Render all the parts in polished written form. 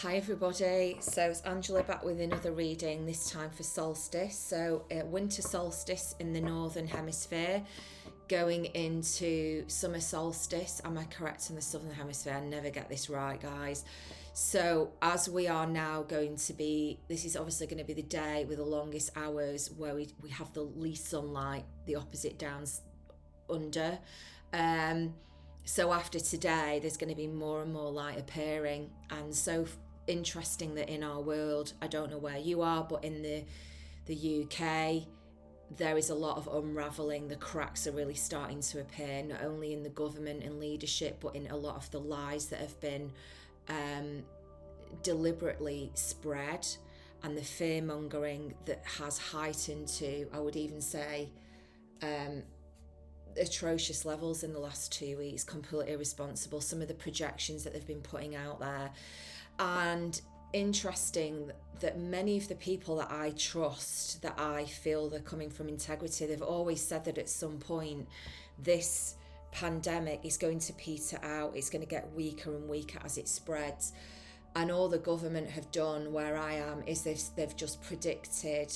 Hi everybody, so it's Angela back with another reading, this time for Solstice. So winter solstice in the Northern Hemisphere, going into summer solstice. Am I correct in the Southern Hemisphere? I never get this right, guys. So as we are now going to be, this is obviously going to be the day with the longest hours where we have the least sunlight, the opposite downs under. So after today, there's going to be more and more light appearing, and so interesting that in our world, I don't know where you are, but in the UK, there is a lot of unravelling. The cracks are really starting to appear, not only in the government and leadership, but in a lot of the lies that have been deliberately spread, and the fear mongering that has heightened to, I would even say, atrocious levels in the last 2 weeks. Completely irresponsible, some of the projections that they've been putting out there. And interesting that many of the people that I trust, that I feel they're coming from integrity, they've always said that at some point this pandemic is going to peter out, it's going to get weaker and weaker as it spreads. And all the government have done where I am is they've just predicted,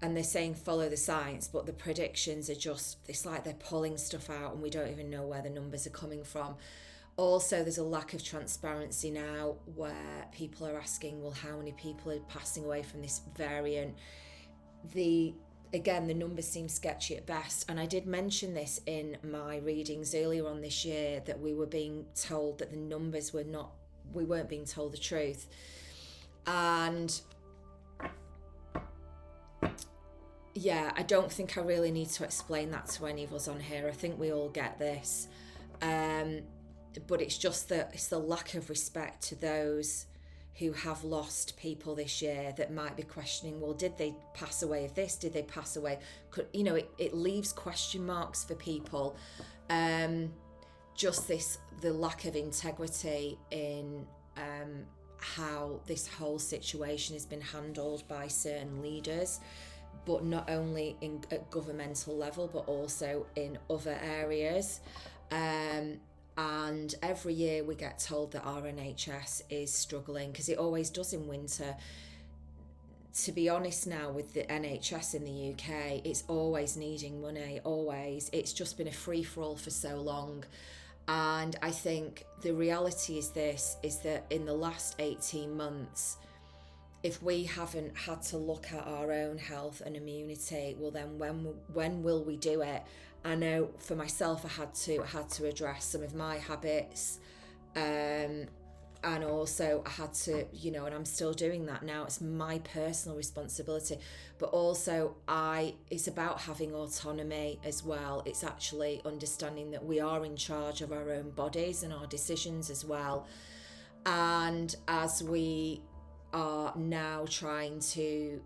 and they're saying follow the science, but the predictions are just, it's like they're pulling stuff out and we don't even know where the numbers are coming from. Also, there's a lack of transparency now where people are asking, well, how many people are passing away from this variant? Again, the numbers seem sketchy at best. And I did mention this in my readings earlier on this year, that we were being told that the numbers were not, we weren't being told the truth. And yeah, I don't think I really need to explain that to any of us on here. I think we all get this. But it's just that it's the lack of respect to those who have lost people this year that might be questioning, well, did they pass away of this? Did they pass away? It leaves question marks for people. Just the lack of integrity in how this whole situation has been handled by certain leaders, but not only at governmental level, but also in other areas. And every year we get told that our NHS is struggling, because it always does in winter. To be honest now, with the NHS in the UK, it's always needing money, always. It's just been a free-for-all for so long. And I think the reality is that in the last 18 months, if we haven't had to look at our own health and immunity, well then when will we do it? I know for myself, I had to address some of my habits, and also I had to, and I'm still doing that now. It's my personal responsibility, but also it's about having autonomy as well. It's actually understanding that we are in charge of our own bodies and our decisions as well. And as we are now trying to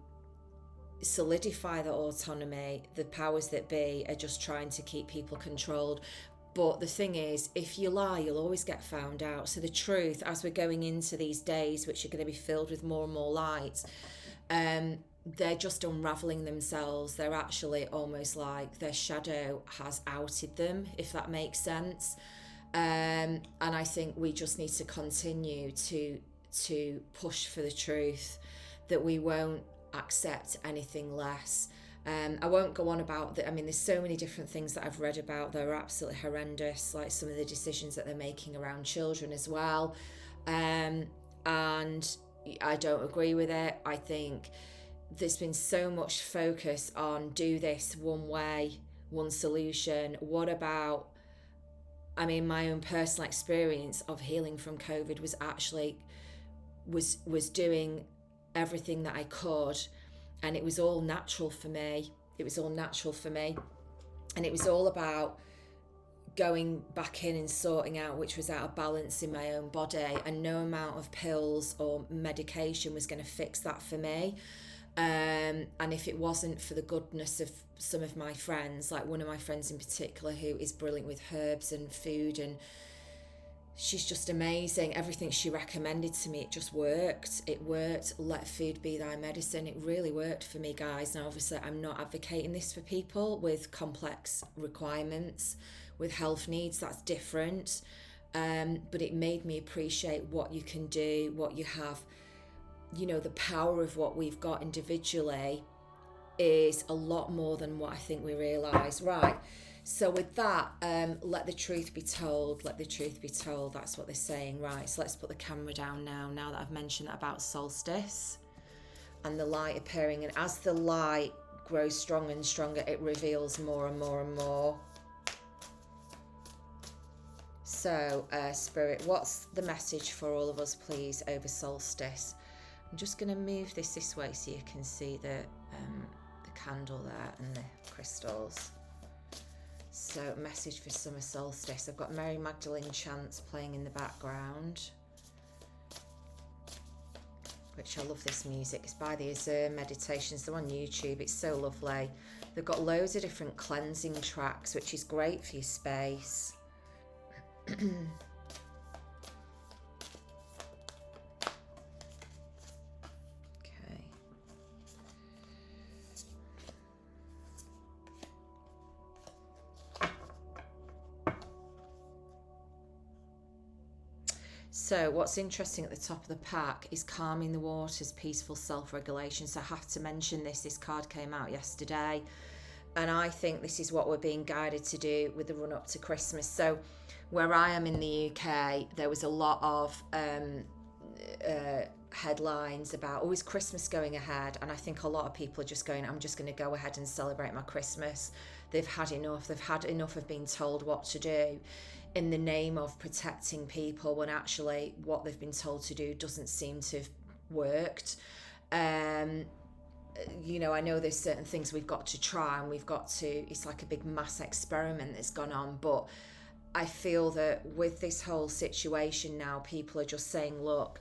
solidify the autonomy, the powers that be are just trying to keep people controlled. But the thing is, if you lie, you'll always get found out. So the truth, as we're going into these days, which are going to be filled with more and more light, they're just unraveling themselves. They're actually almost like their shadow has outed them, if that makes sense. And I think we just need to continue to push for the truth, that we won't accept anything less. I won't go on about that. I mean, there's so many different things that I've read about that are absolutely horrendous, like some of the decisions that they're making around children as well. And I don't agree with it. I think there's been so much focus on do this one way, one solution. What about, I mean, my own personal experience of healing from COVID was actually was doing everything that I could, and it was all natural for me. And it was all about going back in and sorting out which was out of balance in my own body, and no amount of pills or medication was going to fix that for me. And if it wasn't for the goodness of some of my friends, like one of my friends in particular who is brilliant with herbs and food, and she's just amazing. Everything she recommended to me, it just worked. It worked. Let food be thy medicine. It really worked for me, guys. Now, obviously, I'm not advocating this for people with complex requirements, with health needs. That's different. But it made me appreciate what you can do, what you have. You know, the power of what we've got individually is a lot more than what I think we realise. Right. So with that, let the truth be told, let the truth be told. That's what they're saying. Right. So let's put the camera down now that I've mentioned that about solstice and the light appearing. And as the light grows stronger and stronger, it reveals more and more and more. So, Spirit, what's the message for all of us, please, over solstice? I'm just going to move this way so you can see the candle there and the crystals. So, message for summer solstice. I've got Mary Magdalene chants playing in the background, which I love this music. It's by the Azure Meditations. They're on YouTube. It's so lovely. They've got loads of different cleansing tracks, which is great for your space. Okay. So what's interesting at the top of the pack is calming the waters, peaceful self-regulation. So I have to mention this card came out yesterday, and I think this is what we're being guided to do with the run up to Christmas. So where I am in the UK, there was a lot of headlines about, is Christmas going ahead? And I think a lot of people are just going, I'm just going to go ahead and celebrate my Christmas. They've had enough. They've had enough of being told what to do in the name of protecting people, when actually what they've been told to do doesn't seem to have worked. You know, I know there's certain things we've got to try, and we've got to, it's like a big mass experiment that's gone on, but I feel that with this whole situation now, people are just saying, look,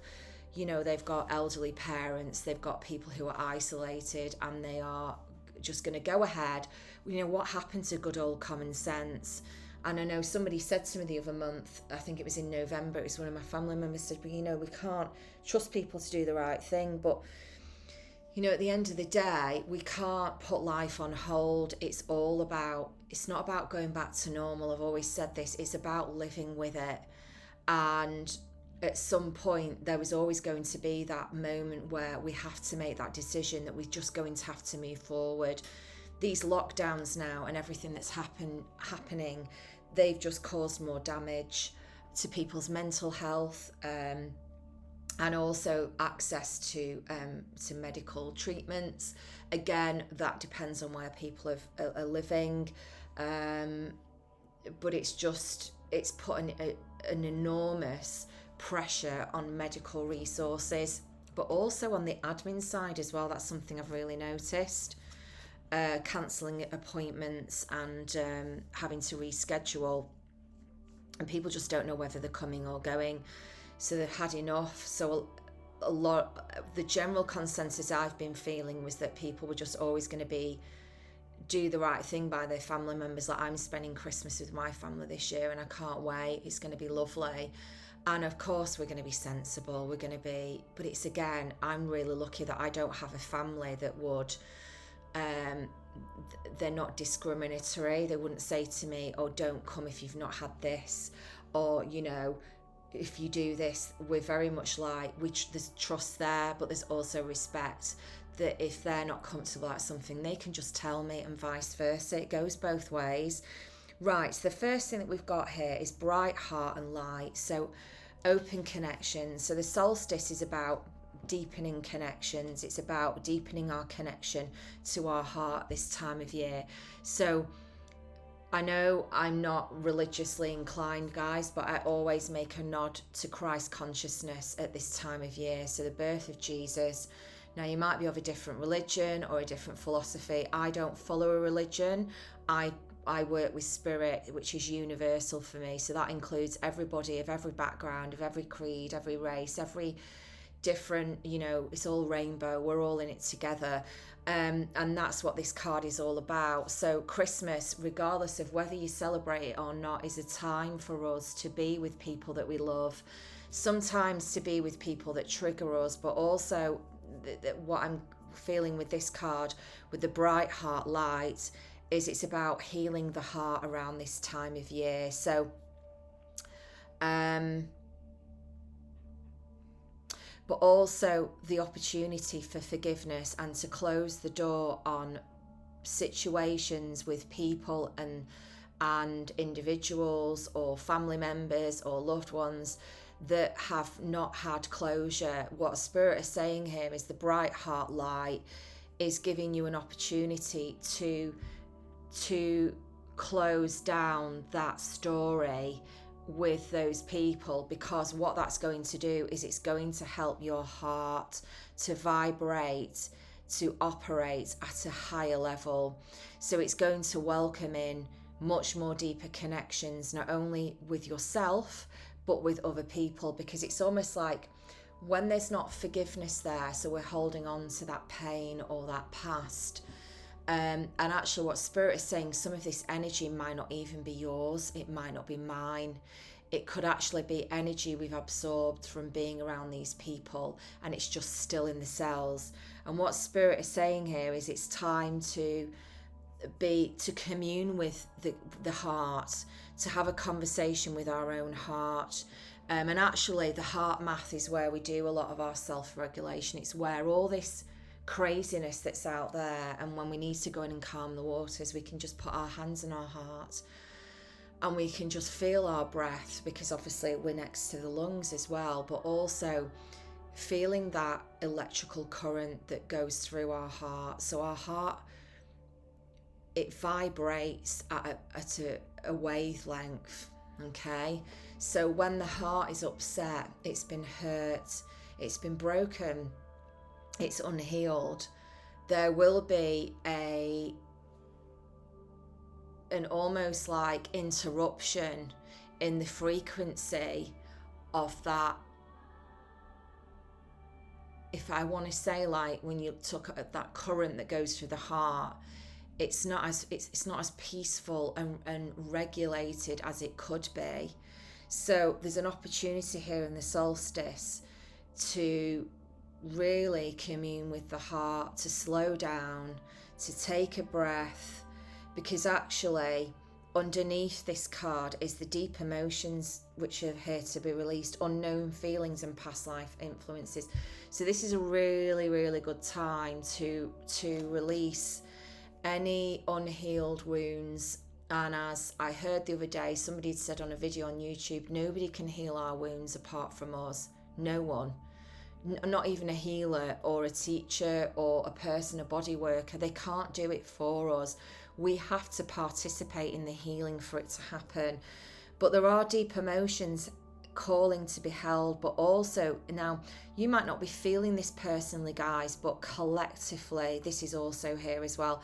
you know, they've got elderly parents, they've got people who are isolated, and they are just going to go ahead. You know, what happened to good old common sense? And I know somebody said to me the other month, I think it was in November, it was one of my family members said, but you know, we can't trust people to do the right thing. But you know, at the end of the day, we can't put life on hold. It's not about going back to normal. I've always said this. It's about living with it. And at some point, there was always going to be that moment where we have to make that decision that we're just going to have to move forward. These lockdowns now and everything that's happening, they've just caused more damage to people's mental health, and also access to medical treatments. Again, that depends on where people are living, but it's putting an enormous pressure on medical resources, but also on the admin side as well. That's something I've really noticed. Cancelling appointments and having to reschedule, and people just don't know whether they're coming or going. So they've had enough. So a lot, the general consensus I've been feeling was that people were just always going to do the right thing by their family members. Like, I'm spending Christmas with my family this year and I can't wait. It's going to be lovely. And of course we're going to be sensible. But it's, again, I'm really lucky that I don't have a family that would, they're not discriminatory. They wouldn't say to me, oh, don't come if you've not had this, or, you know, if you do this. We're very much like, there's trust there, but there's also respect that if they're not comfortable at something, they can just tell me, and vice versa. It goes both ways. Right, so the first thing that we've got here is bright heart and light. So open connections. So the solstice is about deepening connections. It's about deepening our connection to our heart this time of year. So I know I'm not religiously inclined, guys, but I always make a nod to Christ consciousness at this time of year. So the birth of Jesus. Now, you might be of a different religion or a different philosophy. I don't follow a religion. I work with spirit, which is universal for me. So that includes everybody of every background, of every creed, every race, every different, you know, it's all rainbow. We're all in it together. And that's what this card is all about. So Christmas, regardless of whether you celebrate it or not, is a time for us to be with people that we love. Sometimes to be with people that trigger us, but also what I'm feeling with this card, with the bright heart light, is it's about healing the heart around this time of year. So But also the opportunity for forgiveness and to close the door on situations with people and individuals or family members or loved ones that have not had closure. What Spirit is saying here is the bright heart light is giving you an opportunity to close down that story with those people, because what that's going to do is it's going to help your heart to vibrate, to operate at a higher level. So it's going to welcome in much more deeper connections, not only with yourself but with other people, because it's almost like when there's not forgiveness there, so we're holding on to that pain or that past, and actually what Spirit is saying, some of this energy might not even be yours, it might not be mine, it could actually be energy we've absorbed from being around these people, and it's just still in the cells. And what Spirit is saying here is it's time to commune with the heart, to have a conversation with our own heart. And actually the heart math is where we do a lot of our self-regulation. It's where all this craziness that's out there, and when we need to go in and calm the waters, we can just put our hands on our heart and we can just feel our breath, because obviously we're next to the lungs as well, but also feeling that electrical current that goes through our heart. So our heart, it vibrates at a wavelength, okay? So when the heart is upset, it's been hurt, it's been broken, it's unhealed, there will be an almost like interruption in the frequency of that. If I want to say, like, when you took that current that goes through the heart, it's not as peaceful and regulated as it could be. So there's an opportunity here in the solstice to really commune with the heart, to slow down, to take a breath, because actually underneath this card is the deep emotions which are here to be released, unknown feelings and past life influences. So this is a really, really good time to release any unhealed wounds. And as I heard the other day, somebody had said on a video on YouTube, nobody can heal our wounds apart from us. No one. Not even a healer or a teacher or a person, a body worker. They can't do it for us. We have to participate in the healing for it to happen. But there are deep emotions calling to be held, but also, now you might not be feeling this personally, guys, but collectively this is also here as well.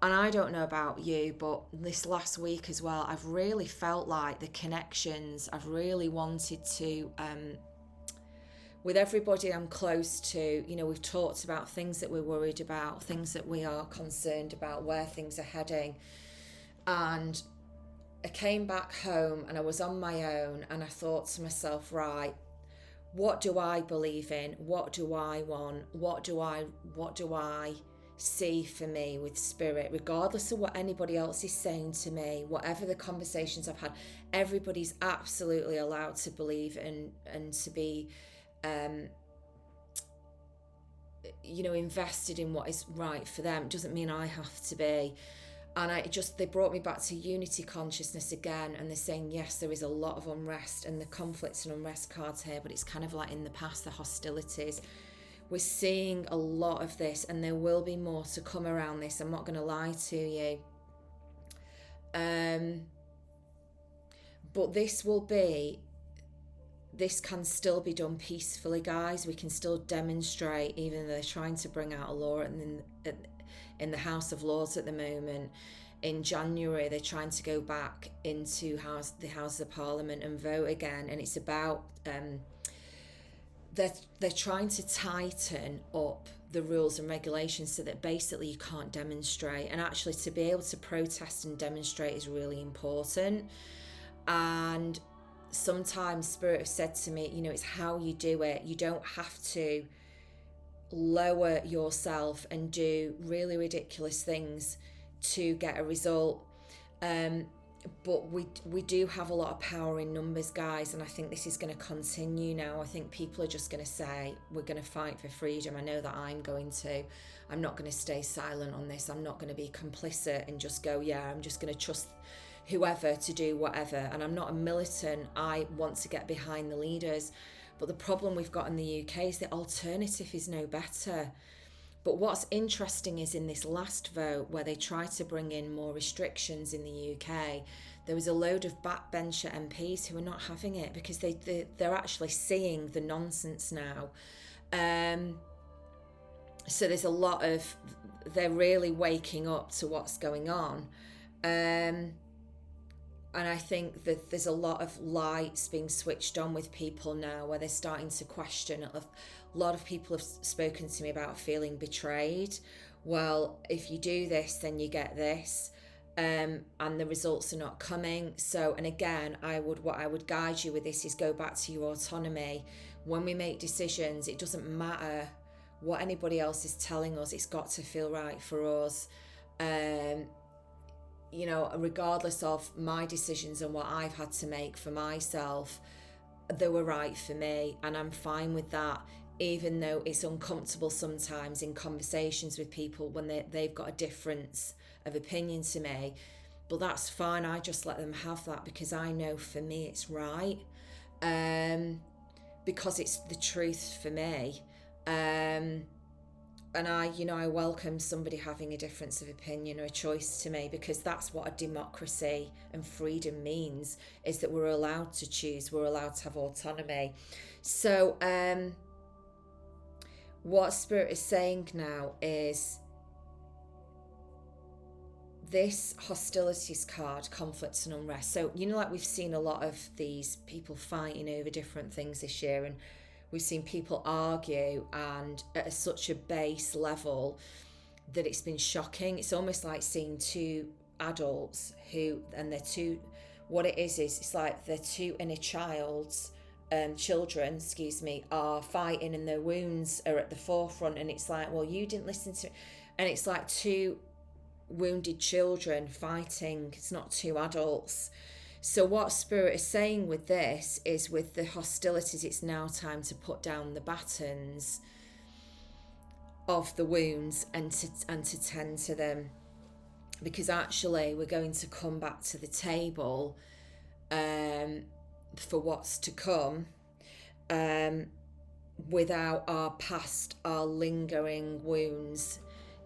And I don't know about you, but this last week as well, I've really felt like the connections, I've really wanted to, with everybody I'm close to, you know, we've talked about things that we're worried about, things that we are concerned about, where things are heading. And I came back home and I was on my own, and I thought to myself, right, what do I believe in? What do I want? What do I see for me with Spirit, regardless of what anybody else is saying to me, whatever the conversations I've had? Everybody's absolutely allowed to believe and to be invested in what is right for them. It doesn't mean I have to be. And they brought me back to unity consciousness again, and they're saying, yes, there is a lot of unrest and the conflicts and unrest cards here, but it's kind of like in the past, the hostilities. We're seeing a lot of this, and there will be more to come around this. I'm not going to lie to you. But this can still be done peacefully, guys. We can still demonstrate, even though they're trying to bring out a law in the House of Lords at the moment. In January, they're trying to go back into the House of Parliament and vote again, and it's about they're trying to tighten up the rules and regulations so that basically you can't demonstrate. And actually, to be able to protest and demonstrate is really important. And sometimes Spirit have said to me, it's how you do it. You don't have to lower yourself and do really ridiculous things to get a result. but we do have a lot of power in numbers, guys, and I think this is going to continue now. I think people are just going to say, we're going to fight for freedom. I know that I'm going to. I'm not going to stay silent on this. I'm not going to be complicit and just go, yeah, I'm just going to trust whoever to do whatever. And I'm not a militant. I want to get behind the leaders. But the problem we've got in the UK is the alternative is no better. But what's interesting is in this last vote where they tried to bring in more restrictions in the UK, there was a load of backbencher MPs who are not having it because they're actually seeing the nonsense now. So there's a lot of, they're really waking up to what's going on. And I think that there's a lot of lights being switched on with people now where they're starting to question. A lot of people have spoken to me about feeling betrayed. Well, if you do this, then you get this. And the results are not coming. So, and again, what I would guide you with this is go back to your autonomy. When we make decisions, it doesn't matter what anybody else is telling us. It's got to feel right for us. You know, regardless of my decisions and what I've had to make for myself, they were right for me, and I'm fine with that, even though it's uncomfortable sometimes in conversations with people when they've got a difference of opinion to me. But that's fine. I just let them have that because I know for me it's right, because it's the truth for me. And I welcome somebody having a difference of opinion or a choice to me, because that's what a democracy and freedom means, is that we're allowed to choose, we're allowed to have autonomy. So what Spirit is saying now is this hostilities card, conflicts and unrest. So, like we've seen a lot of these people fighting over different things this year, and we've seen people argue and at such a base level that it's been shocking. It's almost like seeing two adults what it is it's like they're two inner children, are fighting and their wounds are at the forefront, and it's like, well, you didn't listen to me. And it's like two wounded children fighting. It's not two adults. So what Spirit is saying with this is, with the hostilities, it's now time to put down the batons of the wounds and to tend to them, because actually we're going to come back to the table for what's to come, without our lingering wounds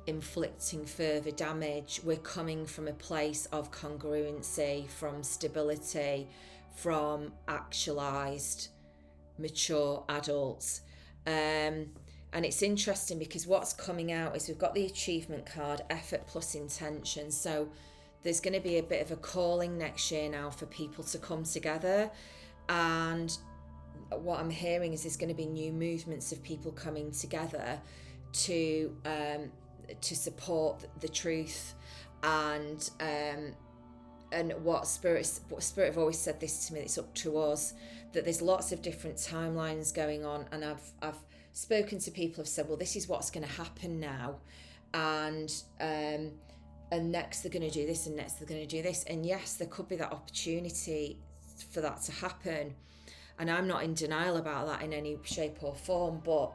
inflicting further damage. We're coming from a place of congruency, from stability, from actualized mature adults. And it's interesting because what's coming out is we've got the achievement card, effort plus intention. So there's going to be a bit of a calling next year now for people to come together, and what I'm hearing is there's going to be new movements of people coming together to support the truth, and what Spirit have always said this to me, it's up to us, that there's lots of different timelines going on, and I've spoken to people who've said, well, this is what's going to happen now, and next they're going to do this, and next they're going to do this, and yes, there could be that opportunity for that to happen, and I'm not in denial about that in any shape or form, but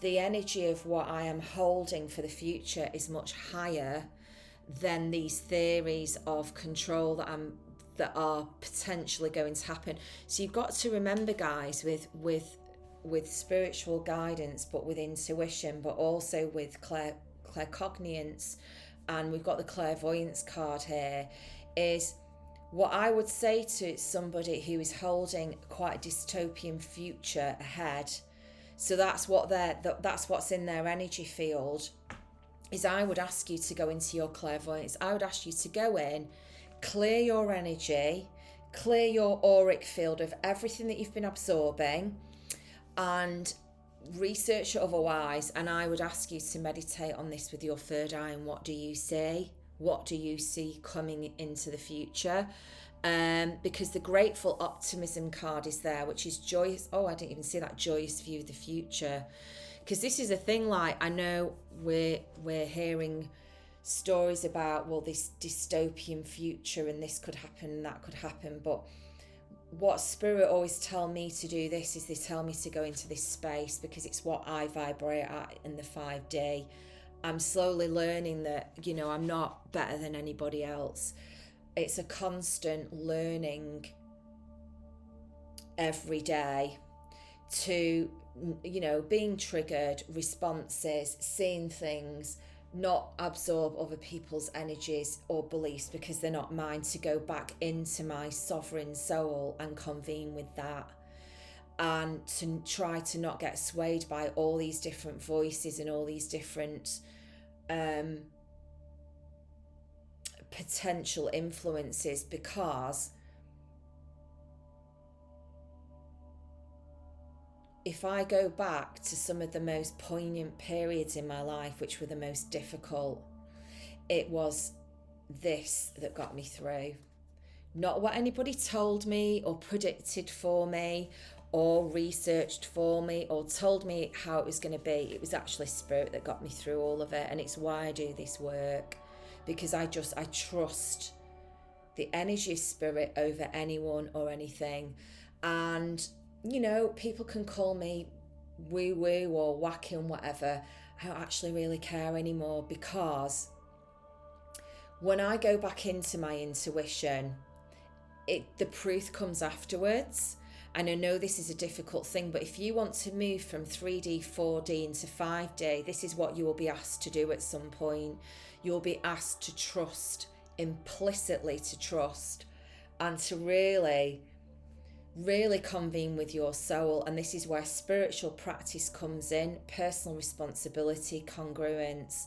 the energy of what I am holding for the future is much higher than these theories of control that are potentially going to happen. So you've got to remember, guys, with spiritual guidance, but with intuition, but also with claircognizance, and we've got the clairvoyance card here, is what I would say to somebody who is holding quite a dystopian future ahead. So that's what's in their energy field, is I would ask you to go into your clairvoyance. I would ask you to go in, clear your energy, clear your auric field of everything that you've been absorbing, and research otherwise. And I would ask you to meditate on this with your third eye, and what do you see? What do you see coming into the future? Because the grateful optimism card is there, which is joyous. Oh, I didn't even see that, joyous view of the future. Because this is a thing, like, I know we're hearing stories about, well, this dystopian future and this could happen and that could happen. But what Spirit always tell me to do this is they tell me to go into this space because it's what I vibrate at in the 5D. I'm slowly learning that, you know, I'm not better than anybody else. It's a constant learning every day to, you know, being triggered, responses, seeing things, not absorb other people's energies or beliefs because they're not mine, to go back into my sovereign soul and convene with that, and to try to not get swayed by all these different voices and all these different potential influences, because if I go back to some of the most poignant periods in my life, which were the most difficult, it was this that got me through. Not what anybody told me or predicted for me or researched for me or told me how it was going to be. It was actually Spirit that got me through all of it. And it's why I do this work, because I trust the energy of Spirit over anyone or anything. And you know, people can call me woo-woo or whacking, whatever. I don't actually really care anymore, because when I go back into my intuition, the truth comes afterwards. And I know this is a difficult thing, but if you want to move from 3D, 4D into 5D, this is what you will be asked to do at some point. You'll be asked to trust, implicitly to trust, and to really convene with your soul. And this is where spiritual practice comes in, personal responsibility, congruence.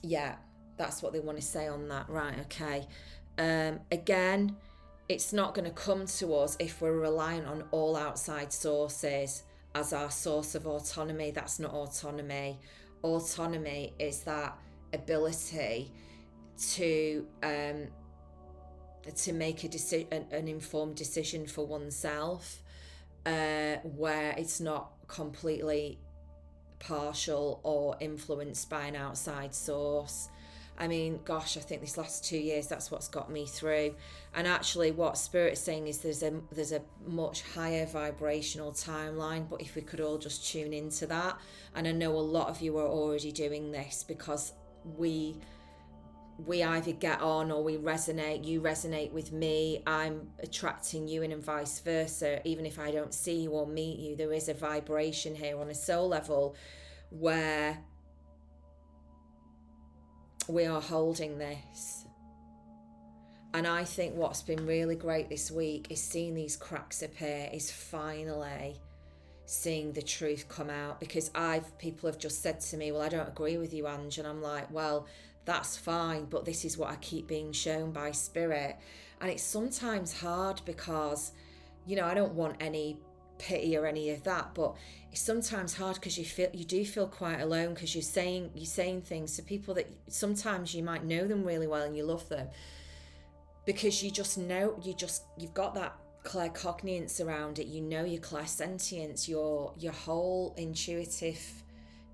Yeah, that's what they want to say on that. Right, okay. Again, it's not going to come to us if we're reliant on all outside sources as our source of autonomy. That's not autonomy. Autonomy is that ability to make an informed decision for oneself, where it's not completely partial or influenced by an outside source. I mean, gosh, I think this last 2 years, that's what's got me through. And actually what Spirit's saying is there's a much higher vibrational timeline, but if we could all just tune into that. And I know a lot of you are already doing this, because we either get on or we resonate. You resonate with me, I'm attracting you, and vice versa. Even if I don't see you or meet you, there is a vibration here on a soul level where we are holding this. And I think what's been really great this week is seeing these cracks appear, is finally seeing the truth come out. Because people have just said to me, well, I don't agree with you, Ange. And I'm like, well, that's fine, but this is what I keep being shown by Spirit. And it's sometimes hard because, you know, I don't want any pity or any of that, but it's sometimes hard because you do feel quite alone, because you're saying things to people that sometimes you might know them really well and you love them, because you just know, you've got that claircognizance around it. You know, your clairsentience, your whole intuitive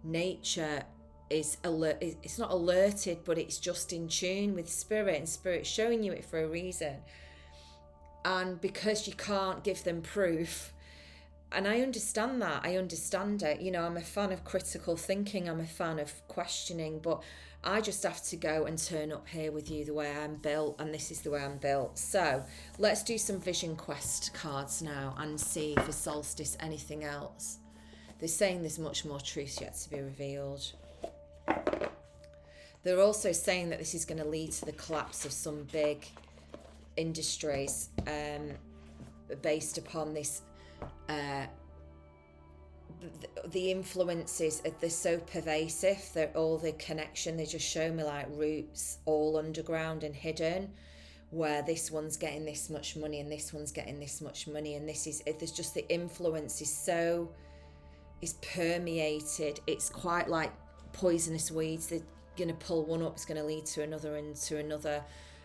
nature is alert. It's not alerted, but it's just in tune with Spirit, and Spirit's showing you it for a reason. And because you can't give them proof, and I understand that, I understand it. You know, I'm a fan of critical thinking, I'm a fan of questioning, but I just have to go and turn up here with you the way I'm built, and this is the way I'm built. So let's do some Vision Quest cards now and see for Solstice anything else. They're saying there's much more truth yet to be revealed. They're also saying that this is going to lead to the collapse of some big industries based upon this. The influences, they're so pervasive, they're all the connection. They just show me like roots all underground and hidden, where this one's getting this much money and this one's getting this much money, and there's just the influence is permeated. It's quite like poisonous weeds. They're going to pull one up, it's going to lead to another and to another.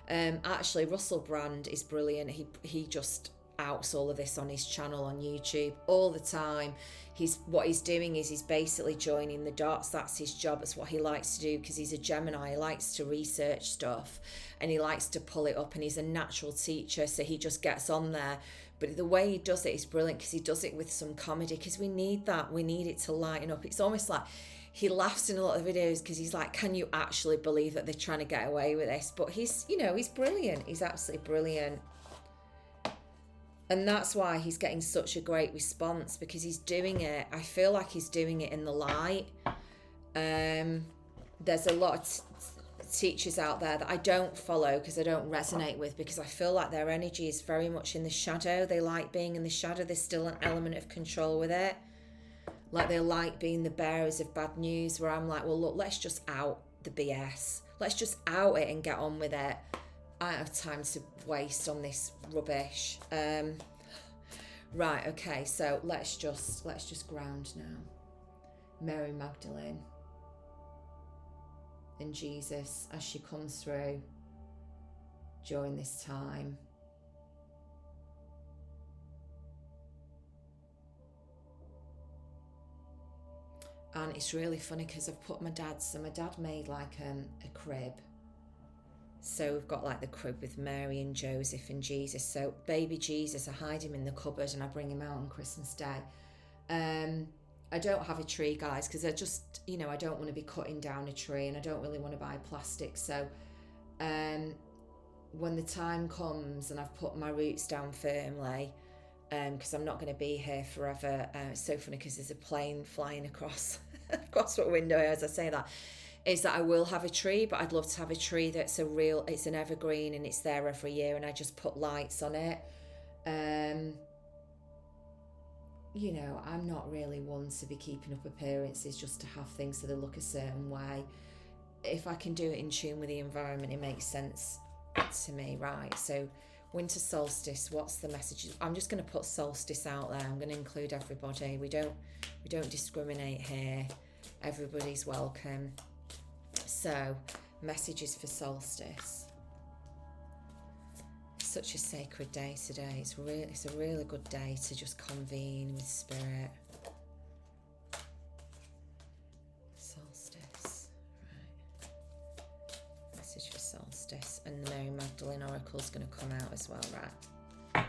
Actually, Russell Brand is brilliant. He just outs all of this on his channel on YouTube all the time. What he's doing is he's basically joining the dots. That's his job. It's what he likes to do, because he's a Gemini. He likes to research stuff and he likes to pull it up, and he's a natural teacher, so he just gets on there. But the way he does it is brilliant, because he does it with some comedy, because we need that. We need it to lighten up. It's almost like he laughs in a lot of videos because he's like, can you actually believe that they're trying to get away with this? But he's brilliant. He's absolutely brilliant. And that's why he's getting such a great response, because he's doing it. I feel like he's doing it in the light. There's a lot of teachers out there that I don't follow because I don't resonate with, because I feel like their energy is very much in the shadow. They like being in the shadow. There's still an element of control with it. Like they like being the bearers of bad news, where I'm like, well, look, let's just out the BS. Let's just out it and get on with it. I don't have time to waste on this rubbish. Right, okay, so let's just ground now. Mary Magdalene and Jesus as she comes through during this time. And it's really funny because I've put my dad made like a crib. So we've got like the crib with Mary and Joseph and Jesus. So baby Jesus, I hide him in the cupboard and I bring him out on Christmas Day. I don't have a tree, guys, because I just, I don't want to be cutting down a tree, and I don't really want to buy plastic. So when the time comes and I've put my roots down firmly, because I'm not going to be here forever. It's so funny because there's a plane flying across my window as I say that. Is that I will have a tree, but I'd love to have a tree that's it's an evergreen and it's there every year, and I just put lights on it. I'm not really one to be keeping up appearances just to have things so they look a certain way. If I can do it in tune with the environment, it makes sense to me, right? So winter solstice, what's the message? I'm just going to put solstice out there. I'm going to include everybody. We don't discriminate here. Everybody's welcome. So, messages for solstice. It's such a sacred day today. It's a really good day to just convene with spirit. Solstice, right? Message for solstice, and the Mary Magdalene Oracle's going to come out as well, right?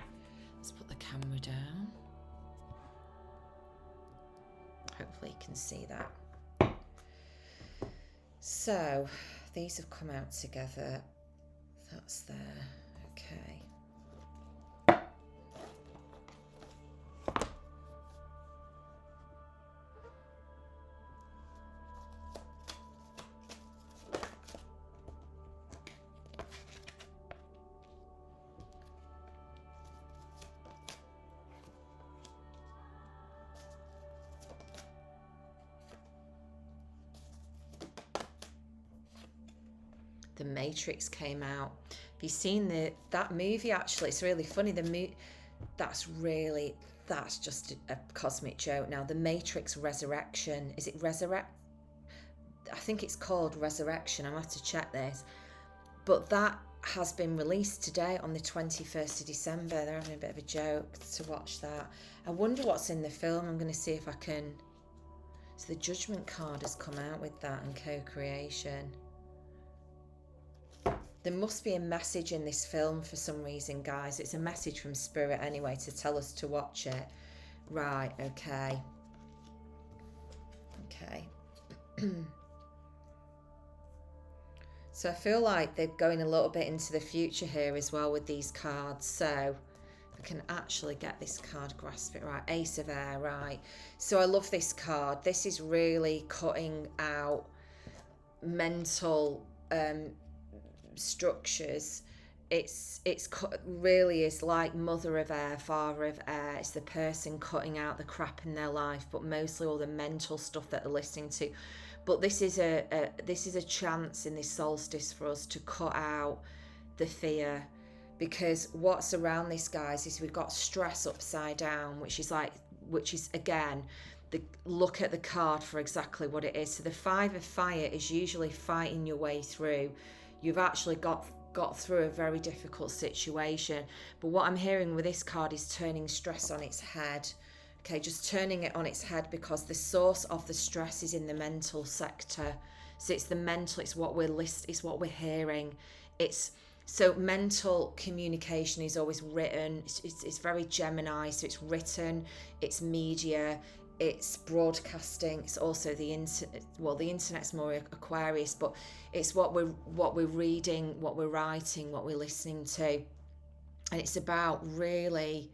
Let's put the camera down. Hopefully you can see that. So, these have come out together. That's there. Okay. The Matrix came out. Have you seen that movie? Actually, it's really funny. That's just a cosmic joke. Now, the Matrix Resurrection, is it Resurrect? I think it's called Resurrection. I'm gonna have to check this. But that has been released today on the 21st of December. They're having a bit of a joke to watch that. I wonder what's in the film. I'm going to see if I can. So the Judgment card has come out with that, and co-creation. There must be a message in this film for some reason, guys. It's a message from Spirit anyway to tell us to watch it. Right, okay. Okay. So I feel like they're going a little bit into the future here as well with these cards. So I can actually get this card, grasp it right. Ace of Air, right. So I love this card. This is really cutting out mental structures. It's really is like mother of air, father of air. It's the person cutting out the crap in their life, but mostly all the mental stuff that they're listening to. But this is a chance in this solstice for us to cut out the fear, because what's around this, guys, is we've got stress upside down, which is again, look at the card for exactly what it is. So the Five of Fire is usually fighting your way through. You've actually got got through a very difficult situation. But what I'm hearing with this card is turning stress on its head. Okay, just turning it on its head, because the source of the stress is in the mental sector. So it's the mental, it's what it's what we're hearing. So mental communication is always written. It's very Gemini, so it's written, it's media, it's broadcasting. It's also the internet. Well, the internet's more Aquarius, but it's what we're reading, what we're writing, what we're listening to, and it's about really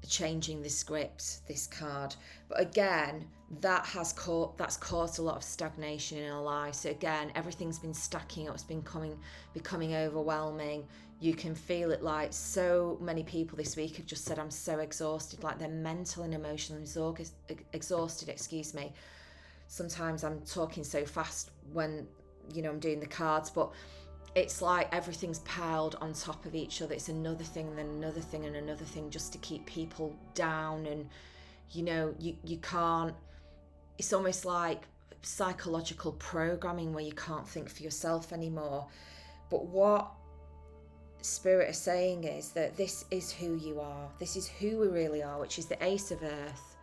changing the script, this card. But again, that's caused a lot of stagnation in our life. So again, everything's been stacking up, it's been becoming overwhelming. You can feel it. Like, so many people this week have just said, I'm so exhausted, like they're mental and emotional exhausted, excuse me. Sometimes I'm talking so fast when, you know, I'm doing the cards, but it's like everything's piled on top of each other. It's another thing, then another thing, and another thing, just to keep people down. And, you know, you can't, it's almost like psychological programming where you can't think for yourself anymore. But what Spirit is saying is that this is who you are. This is who we really are, which is the Ace of Earth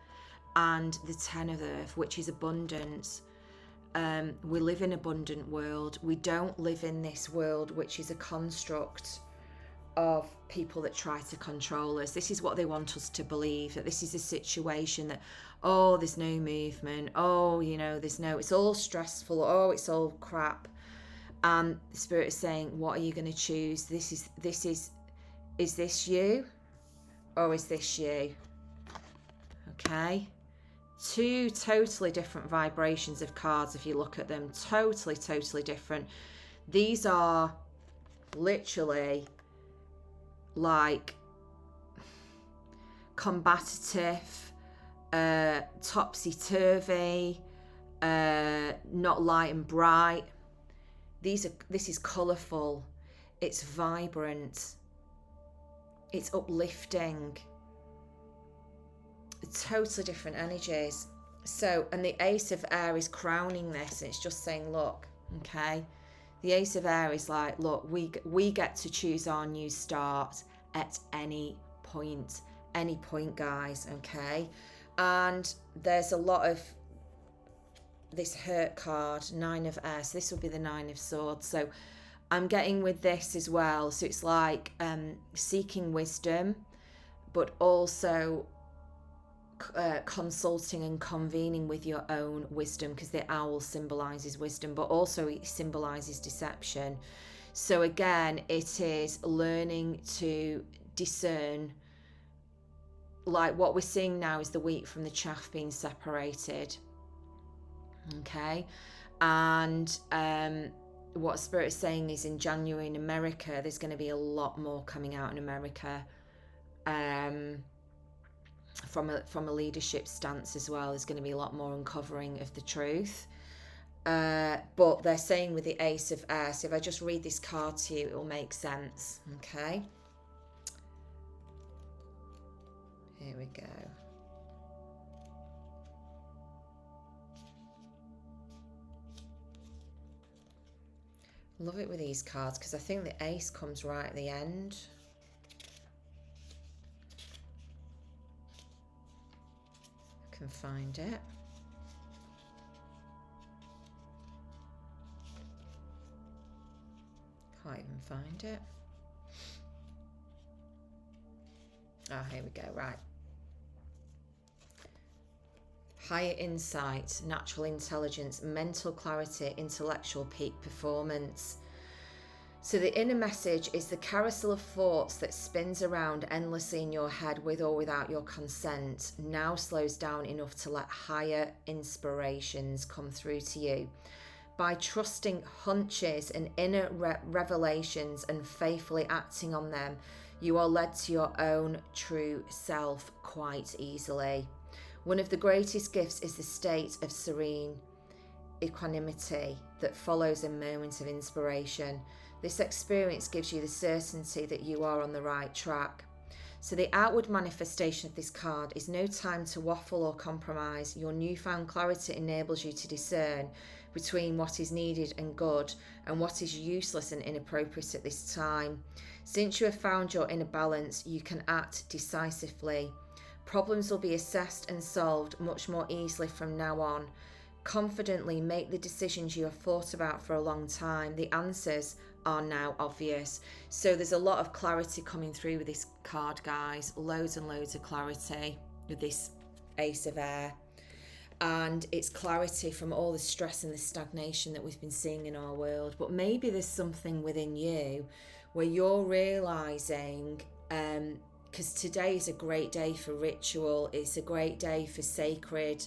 and the Ten of Earth, which is abundance. We live in an abundant world. We don't live in this world which is a construct of people that try to control us. This is what they want us to believe, that this is a situation that, oh, there's no movement, oh, you know, it's all stressful, oh, it's all crap. And the Spirit is saying, what are you going to choose? Is this you, or is this you? Okay. Two totally different vibrations of cards if you look at them. Totally different. These are literally like combative, topsy-turvy, not light and bright. This is colourful, it's vibrant, it's uplifting. Totally different energies. So, and the Ace of Air is crowning this, and it's just saying, look, okay, the Ace of Air is like, look, we get to choose our new start at any point, guys, okay? And there's a lot of this hurt card, Nine of Air, so this will be the Nine of Swords. So I'm getting with this as well, so it's like seeking wisdom, but also consulting and convening with your own wisdom, because the owl symbolizes wisdom, but also it symbolizes deception. So again, it is learning to discern. Like, what we're seeing now is the wheat from the chaff being separated. Okay. And what Spirit is saying is, in January in America, there's going to be a lot more coming out in America. From a leadership stance as well, there's going to be a lot more uncovering of the truth. But they're saying with the Ace of Air, so if I just read this card to you, it will make sense. Okay. Here we go. Love it with these cards, because I think the Ace comes right at the end. Can find it. Can't even find it. Oh, here we go. Right. Higher insight, natural intelligence, mental clarity, intellectual peak performance. So the inner message is the carousel of thoughts that spins around endlessly in your head with or without your consent now slows down enough to let higher inspirations come through to you. By trusting hunches and inner revelations and faithfully acting on them, you are led to your own true self quite easily. One of the greatest gifts is the state of serene equanimity that follows a moment of inspiration. This experience gives you the certainty that you are on the right track. So the outward manifestation of this card is no time to waffle or compromise. Your newfound clarity enables you to discern between what is needed and good and what is useless and inappropriate at this time. Since you have found your inner balance, you can act decisively. Problems will be assessed and solved much more easily from now on. Confidently make the decisions you have thought about for a long time. The answers are now obvious. So there's a lot of clarity coming through with this card, guys. Loads and loads of clarity with this Ace of Air. And it's clarity from all the stress and the stagnation that we've been seeing in our world. But maybe there's something within you where you're realising, because today is a great day for ritual. It's a great day for sacred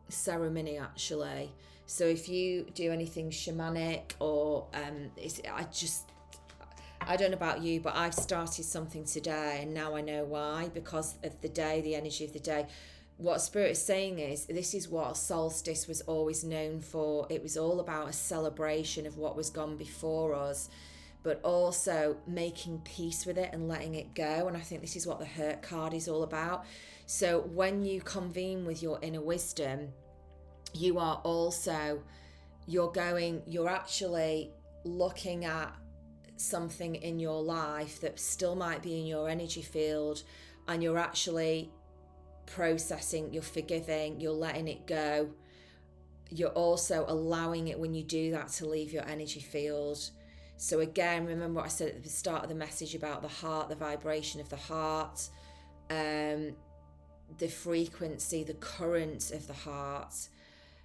ceremony, actually. So if you do anything shamanic or I don't know about you, but I've started something today and now I know why, because of the day, the energy of the day. What Spirit is saying is, this is what Solstice was always known for. It was all about a celebration of what was gone before us, but also making peace with it and letting it go. And I think this is what the Hurt card is all about. So when you convene with your inner wisdom, you are also, you're actually looking at something in your life that still might be in your energy field, and you're actually processing, you're forgiving, you're letting it go. You're also allowing it, when you do that, to leave your energy field. So again, remember what I said at the start of the message about the heart, the vibration of the heart, the frequency, the current of the heart.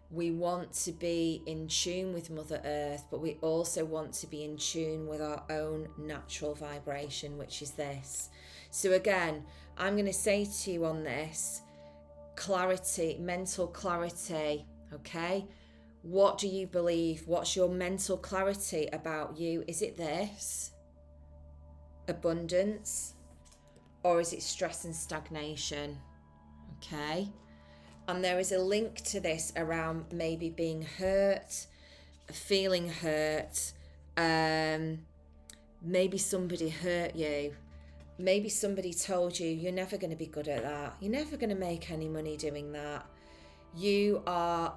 We want to be in tune with Mother Earth, but we also want to be in tune with our own natural vibration, which is this. So again, I'm going to say to you on this, clarity, mental clarity, okay? What do you believe? What's your mental clarity about you? Is it this? Abundance? Or is it stress and stagnation? Okay? And there is a link to this around maybe being hurt, feeling hurt. Maybe somebody hurt you. Maybe somebody told you, you're never going to be good at that. You're never going to make any money doing that. You are,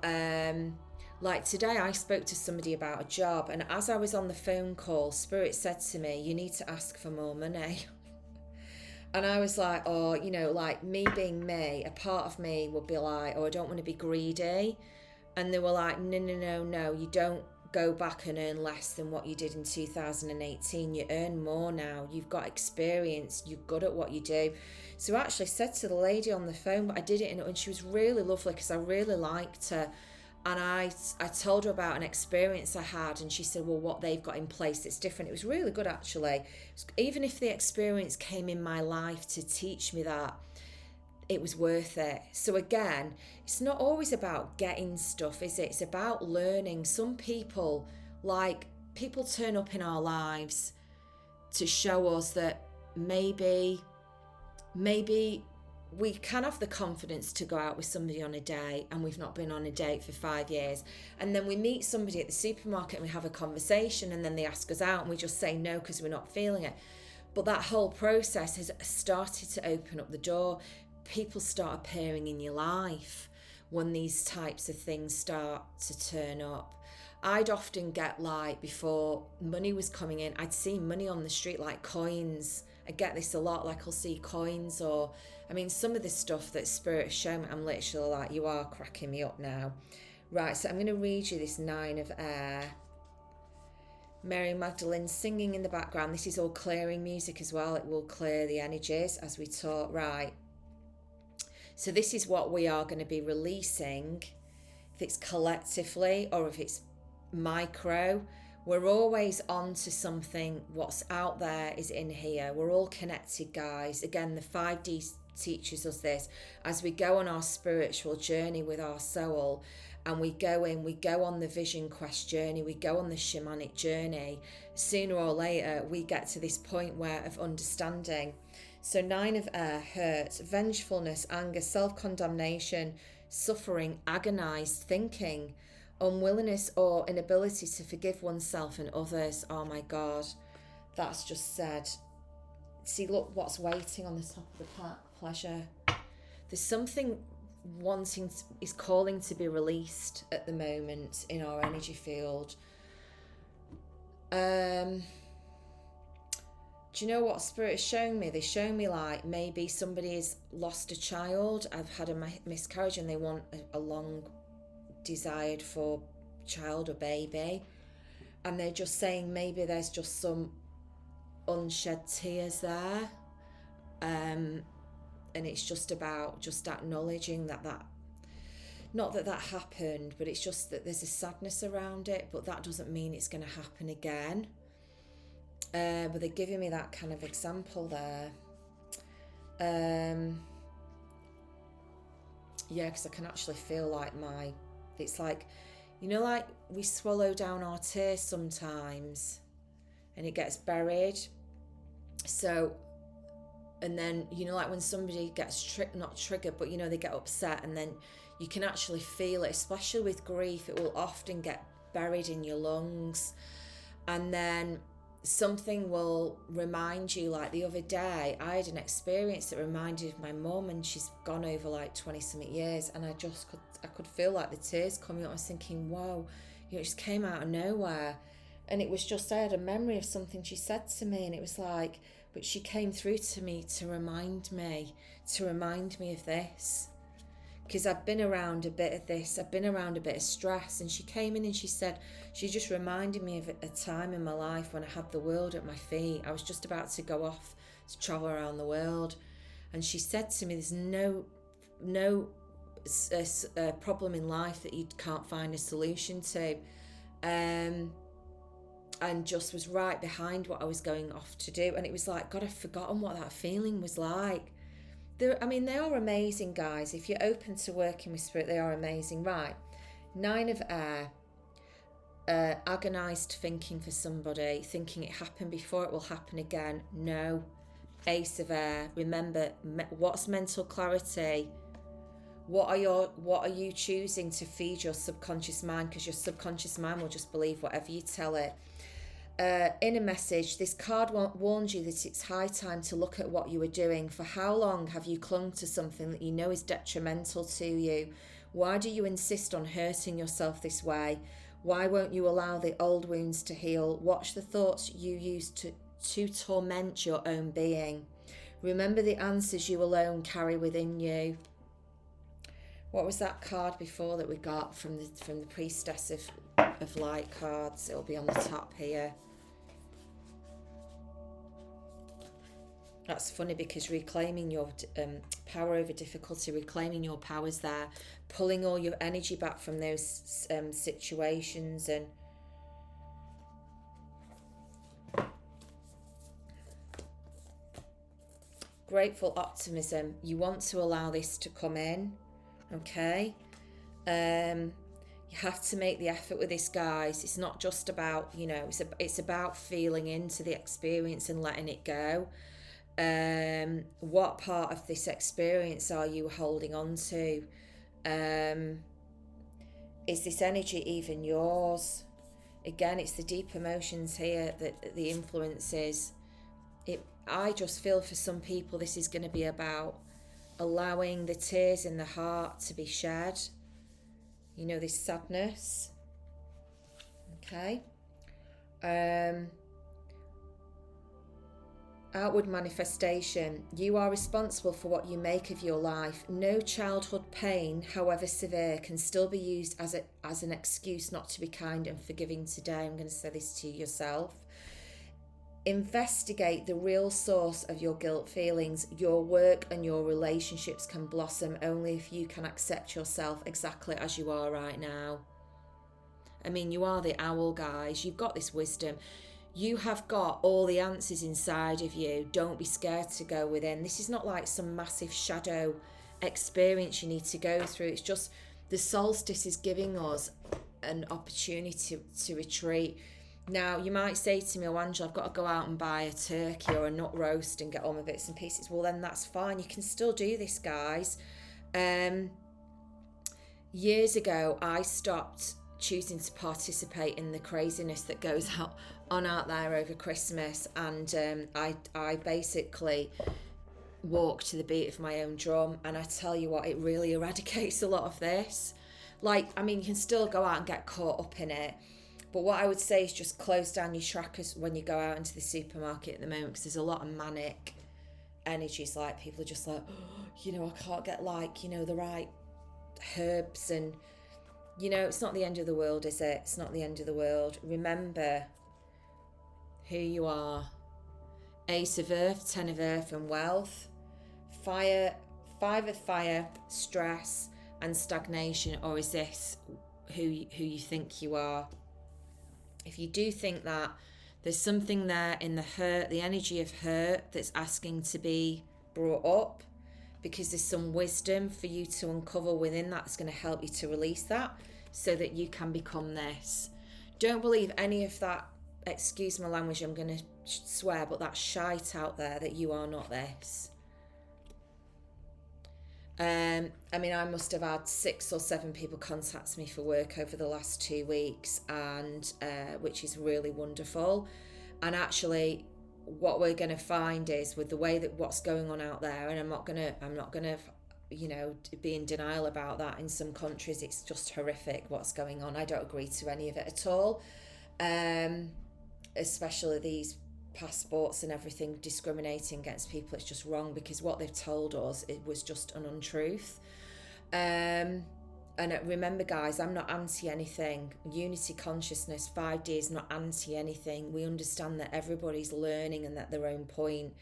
like today I spoke to somebody about a job, and as I was on the phone call, Spirit said to me, you need to ask for more money. And I was like, oh, you know, like me being me, a part of me would be like, oh, I don't want to be greedy. And they were like, no, you don't go back and earn less than what you did in 2018. You earn more now. You've got experience. You're good at what you do. So I actually said to the lady on the phone, but I did it, and she was really lovely because I really liked her. And I told her about an experience I had, and she said, well, what they've got in place, it's different. It was really good, actually. Even if the experience came in my life to teach me that, it was worth it. So again, it's not always about getting stuff, is it? It's about learning. Some people turn up in our lives to show us that maybe we can have the confidence to go out with somebody on a date, and we've not been on a date for 5 years. And then we meet somebody at the supermarket and we have a conversation, and then they ask us out and we just say no because we're not feeling it. But that whole process has started to open up the door. People start appearing in your life when these types of things start to turn up. I'd often get, like, before money was coming in, I'd see money on the street, like coins. I get this a lot, like I'll see coins, or I mean, some of the stuff that Spirit has shown me, I'm literally like, you are cracking me up now. Right, so I'm going to read you this 9 of Air. Mary Magdalene singing in the background. This is all clearing music as well. It will clear the energies as we talk. Right. So this is what we are going to be releasing. If it's collectively or if it's micro, we're always on to something. What's out there is in here. We're all connected, guys. Again, the 5D teaches us this. As we go on our spiritual journey with our soul, and we go on the vision quest journey, we go on the shamanic journey, sooner or later we get to this point of understanding. So 9 of Air, hurt, vengefulness, anger, self-condemnation, suffering, agonized thinking, unwillingness or inability to forgive oneself and others. Oh my God, that's just said. See, look what's waiting on the top of the pleasure. There's something is calling to be released at the moment in our energy field. Do you know what Spirit is showing me? They're showing me like maybe somebody has lost a child. I've had a miscarriage and they want a long desired for child or baby. And they're just saying maybe there's just some unshed tears there. And it's just about just acknowledging that not that happened, but it's just that there's a sadness around it, but that doesn't mean it's going to happen again. But they're giving me that kind of example there. Yeah, because I can actually feel like it's like, you know, like we swallow down our tears sometimes and it gets buried. So, and then, you know, like when somebody gets not triggered, but, you know, they get upset, and then you can actually feel it, especially with grief. It will often get buried in your lungs. And then something will remind you, like the other day, I had an experience that reminded of my mum, and she's gone over like 20 something years, and I could feel like the tears coming up. I was thinking, wow, you know, it just came out of nowhere. And it was just, I had a memory of something she said to me, and it was like, but she came through to me to remind me of this. Because I've been around a bit of this, I've been around a bit of stress, and she came in and she said, she just reminded me of a time in my life when I had the world at my feet. I was just about to go off to travel around the world, and she said to me, there's no problem in life that you can't find a solution to. And just was right behind what I was going off to do. And it was like, God, I've forgotten what that feeling was like. They are amazing, guys. If you're open to working with Spirit, they are amazing. Right. 9 of Air. Agonised thinking for somebody, thinking it happened before, it will happen again. No. Ace of Air. Remember, what's mental clarity? What are you choosing to feed your subconscious mind? Because your subconscious mind will just believe whatever you tell it. Inner message. This card warns you that it's high time to look at what you are doing. For how long have you clung to something that you know is detrimental to you? Why do you insist on hurting yourself this way? Why won't you allow the old wounds to heal? Watch the thoughts you use to torment your own being. Remember the answers you alone carry within you. What was that card before that we got from the Priestess of Light cards? It'll be on the top here. That's funny, because reclaiming your power over difficulty, reclaiming your powers there, pulling all your energy back from those situations. And grateful optimism. You want to allow this to come in, okay? You have to make the effort with this, guys. It's not just about, you know, it's about feeling into the experience and letting it go. What part of this experience are you holding on to? Is this energy even yours? Again, it's the deep emotions here that the influence is. I just feel for some people this is going to be about allowing the tears in the heart to be shed. You know, this sadness. Okay. Outward manifestation. You are responsible for what you make of your life. No childhood pain, however severe, can still be used as an excuse not to be kind and forgiving today. I'm going to say this to yourself. Investigate the real source of your guilt feelings. Your work and your relationships can blossom only if you can accept yourself exactly as you are right now. I mean, you are the owl, guys. You've got this wisdom. You have got all the answers inside of you. Don't be scared to go within. This is not like some massive shadow experience you need to go through. It's just the solstice is giving us an opportunity to retreat. Now, you might say to me, oh, Angela, I've got to go out and buy a turkey or a nut roast and get all my bits and pieces. Well, then that's fine. You can still do this, guys. Years ago, I stopped choosing to participate in the craziness that goes on out there over Christmas, and I basically walk to the beat of my own drum. And I tell you what, it really eradicates a lot of this. Like, I mean, you can still go out and get caught up in it, but what I would say is just close down your trackers when you go out into the supermarket at the moment, because there's a lot of manic energies. Like, people are just like, oh, you know, I can't get, like, you know, the right herbs, and, you know, it's not the end of the world, is it? It's not the end of the world. Remember who you are. Ace of Earth, 10 of Earth, and wealth. Fire, 5 of fire, stress and stagnation. Or is this who you think you are? If you do think that, there's something there in the hurt, the energy of hurt, that's asking to be brought up, because there's some wisdom for you to uncover within that's going to help you to release that, so that you can become this. Don't believe any of that, excuse my language, I'm going to swear, but that shite out there that you are not this. I mean, I must have had 6 or 7 people contact me for work over the last 2 weeks, and which is really wonderful. And actually, what we're going to find is, with the way that what's going on out there, and I'm not gonna, you know, be in denial about that. In some countries, it's just horrific what's going on. I don't agree to any of it at all, especially these passports and everything discriminating against people. It's just wrong, because what they've told us, it was just an untruth. And remember, guys, I'm not anti anything. Unity consciousness, 5D is not anti anything. We understand that everybody's learning and at their own point.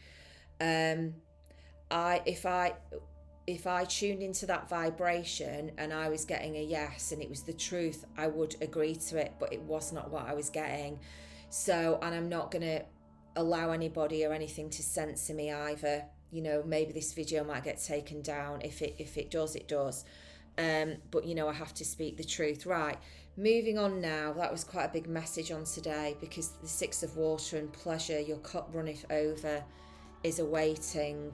If I tuned into that vibration and I was getting a yes and it was the truth, I would agree to it, but it was not what I was getting. So, and I'm not going to allow anybody or anything to censor me either. You know, maybe this video might get taken down. If it does, it does. But, you know, I have to speak the truth. Right, moving on now. That was quite a big message on today, because the 6 of water and pleasure, your cup runneth over, is awaiting.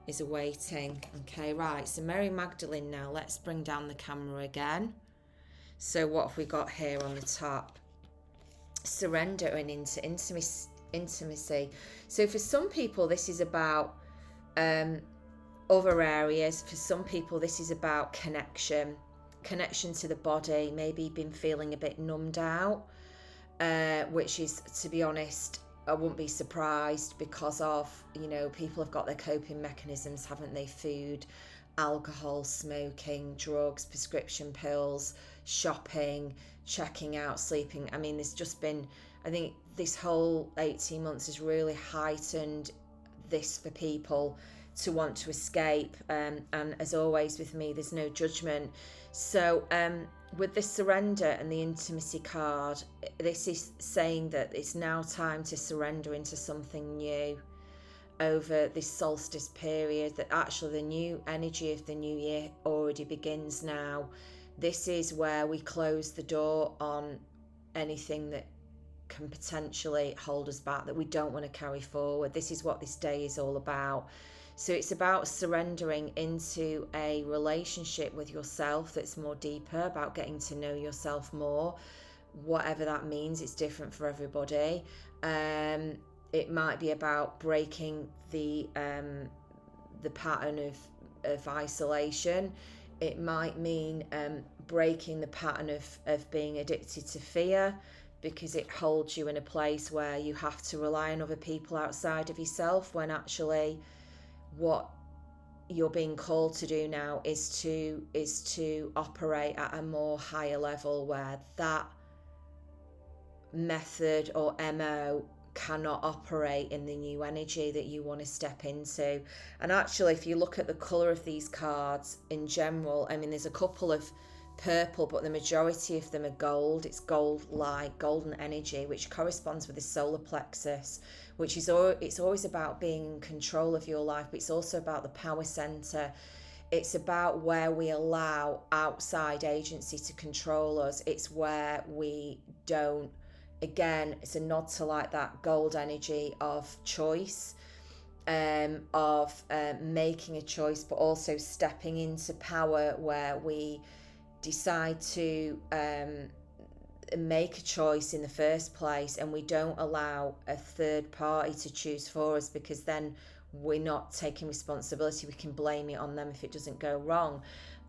Okay, right, so Mary Magdalene now. Let's bring down the camera again. So what have we got here on the top? Surrendering into intimacy. So for some people, this is about other areas. For some people, this is about connection to the body. Maybe you've been feeling a bit numbed out, which is, to be honest, I wouldn't be surprised, because of, you know, people have got their coping mechanisms, haven't they? Food, alcohol, smoking, drugs, prescription pills, shopping, checking out, sleeping. I mean, there's just been, I think this whole 18 months has really heightened this for people to want to escape. And as always with me, there's no judgment. So with the surrender and the intimacy card, this is saying that it's now time to surrender into something new over this solstice period, that actually the new energy of the new year already begins now. This is where we close the door on anything that can potentially hold us back, that we don't want to carry forward. This is what this day is all about. So it's about surrendering into a relationship with yourself that's more deeper, about getting to know yourself more, whatever that means. It's different for everybody. It might be about breaking the pattern of isolation. It might mean breaking the pattern of being addicted to fear, because it holds you in a place where you have to rely on other people outside of yourself, when actually what you're being called to do now is to operate at a more higher level, where that method or MO cannot operate in the new energy that you want to step into. And actually, if you look at the colour of these cards in general, I mean, there's a couple of purple, but the majority of them are gold. It's gold light, golden energy, which corresponds with the solar plexus, which is it's always about being in control of your life, but it's also about the power center. It's about where we allow outside agency to control us. It's where we don't. Again, it's a nod to like that gold energy of choice, of making a choice, but also stepping into power, where we decide to make a choice in the first place, and we don't allow a third party to choose for us, because then we're not taking responsibility. We can blame it on them if it doesn't go wrong,